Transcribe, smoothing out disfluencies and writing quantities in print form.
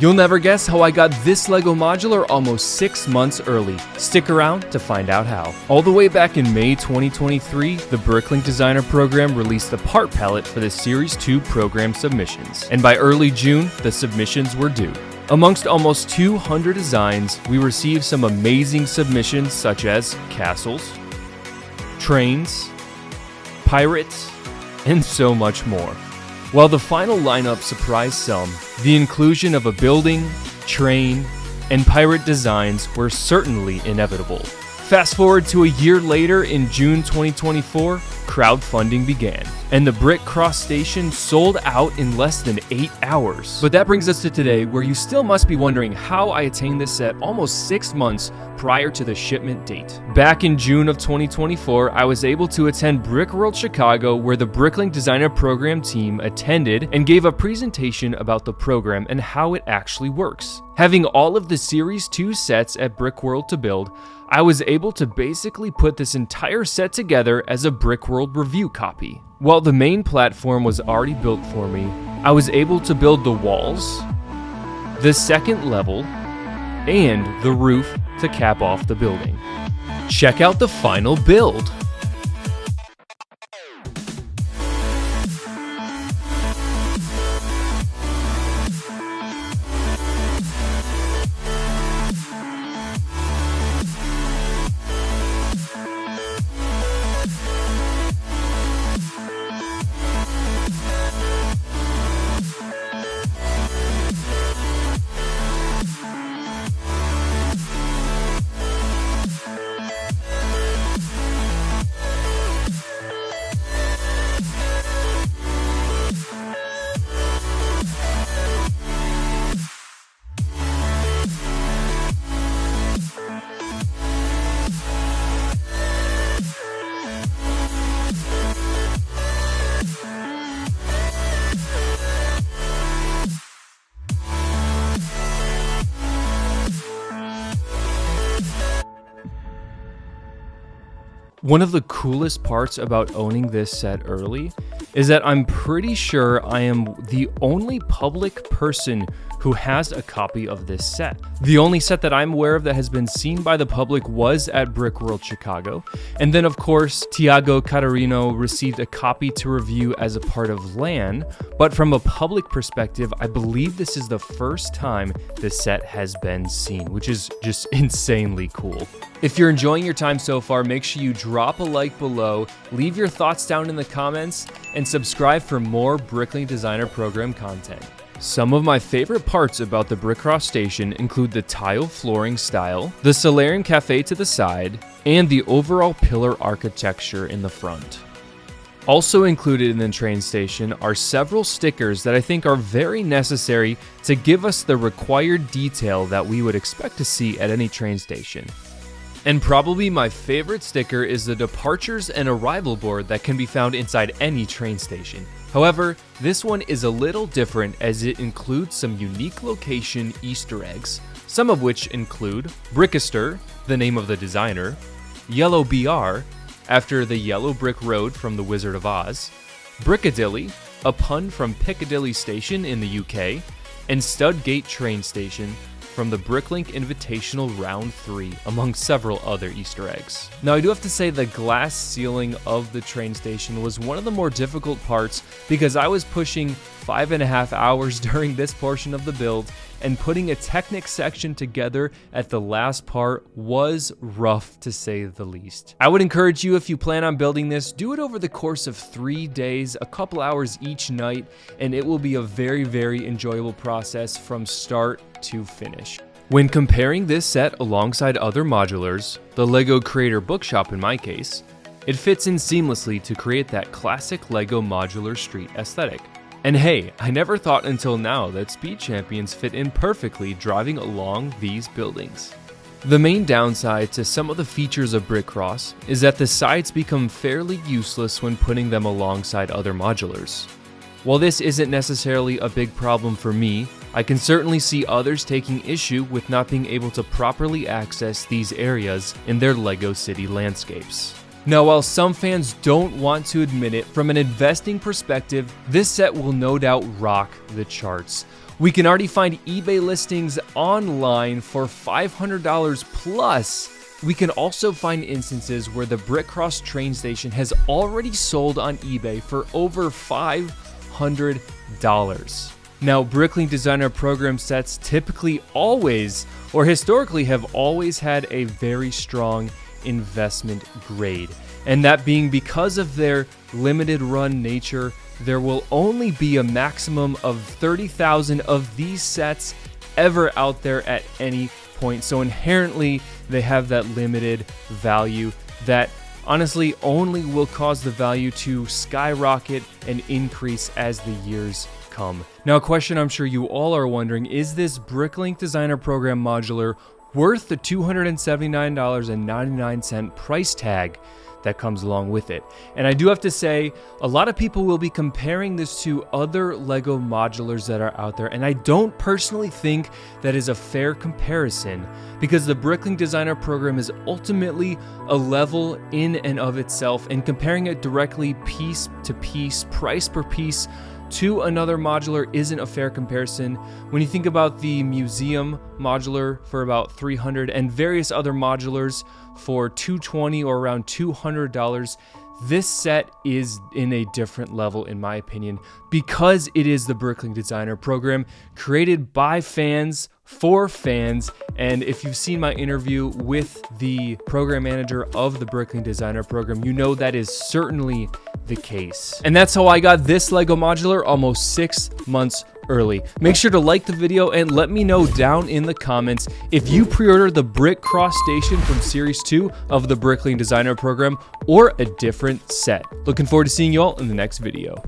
You'll never guess how I got this LEGO modular almost 6 months early. Stick around to find out how. All the way back in May 2023, the Bricklink Designer program released the part palette for the Series 2 program submissions. And by early June, the submissions were due. Amongst almost 200 designs, we received some amazing submissions such as castles, trains, pirates, and so much more. While the final lineup surprised some, the inclusion of a building, train, and pirate designs were certainly inevitable. Fast forward to a year later in June 2024, crowdfunding began, and the Brick Cross Station sold out in less than 8 hours. But that brings us to today, where you still must be wondering how I attained this set almost 6 months prior to the shipment date. Back in June of 2024, I was able to attend Brickworld Chicago, where the Bricklink Designer Program team attended and gave a presentation about the program and how it actually works. Having all of the Series 2 sets at Brickworld to build, I was able to basically put this entire set together as a Brickworld review copy. While the main platform was already built for me, I was able to build the walls, the second level, and the roof to cap off the building. Check out the final build. One of the coolest parts about owning this set early is that I'm pretty sure I am the only public person who has a copy of this set. The only set that I'm aware of that has been seen by the public was at Brickworld Chicago. And then of course, Tiago Catarino received a copy to review as a part of LAN, but from a public perspective, I believe this is the first time this set has been seen, which is just insanely cool. If you're enjoying your time so far, make sure you drop a like below, leave your thoughts down in the comments, and subscribe for more Bricklink Designer Program content. Some of my favorite parts about the Brick Cross Station include the tile flooring style, the Solarian Cafe to the side, and the overall pillar architecture in the front. Also included in the train station are several stickers that I think are very necessary to give us the required detail that we would expect to see at any train station. And probably my favorite sticker is the departures and arrival board that can be found inside any train station. However, this one is a little different as it includes some unique location Easter eggs, some of which include Brickister, the name of the designer, Yellow BR, after the yellow brick road from The Wizard of Oz, Brickadilly, a pun from Piccadilly Station in the UK, and Studgate Train Station from the Bricklink Invitational Round 3, among several other Easter eggs. Now, I do have to say the glass ceiling of the train station was one of the more difficult parts because I was pushing 5.5 hours during this portion of the build, and putting a Technic section together at the last part was rough to say the least. I would encourage you, if you plan on building this, do it over the course of 3 days, a couple hours each night, and it will be a very, very enjoyable process from start to finish. When comparing this set alongside other modulars, the LEGO Creator Bookshop in my case, it fits in seamlessly to create that classic LEGO modular street aesthetic. And hey, I never thought until now that Speed Champions fit in perfectly driving along these buildings. The main downside to some of the features of Brick Cross is that the sides become fairly useless when putting them alongside other modulars. While this isn't necessarily a big problem for me, I can certainly see others taking issue with not being able to properly access these areas in their LEGO City landscapes. Now, while some fans don't want to admit it, from an investing perspective, this set will no doubt rock the charts. We can already find eBay listings online for $500 plus. We can also find instances where the Brick Cross train station has already sold on eBay for over $500. Now, Bricklink Designer Program sets typically always, or historically have always had a very strong investment grade. And that being because of their limited run nature, there will only be a maximum of 30,000 of these sets ever out there at any point. So inherently, they have that limited value that honestly only will cause the value to skyrocket and increase as the years come. Now, a question I'm sure you all are wondering, is this Bricklink Designer Program Modular worth the $279.99 price tag that comes along with it? And I do have to say, a lot of people will be comparing this to other Lego modulars that are out there, and I don't personally think that is a fair comparison, because the Bricklink Designer Program is ultimately a level in and of itself, and comparing it directly piece to piece, price per piece, to another modular isn't a fair comparison. When you think about the museum modular for about $300 and various other modulars for $220 or around $200, this set is in a different level in my opinion, because it is the Bricklink Designer Program created by fans for fans. And if you've seen my interview with the program manager of the Bricklink Designer Program, you know that is certainly the case. And that's how I got this Lego modular almost 6 months early. Make sure to like the video and let me know down in the comments if you pre-ordered the Brick Cross Station from Series 2 of the Bricklink Designer Program or a different set. Looking forward to seeing you all in the next video.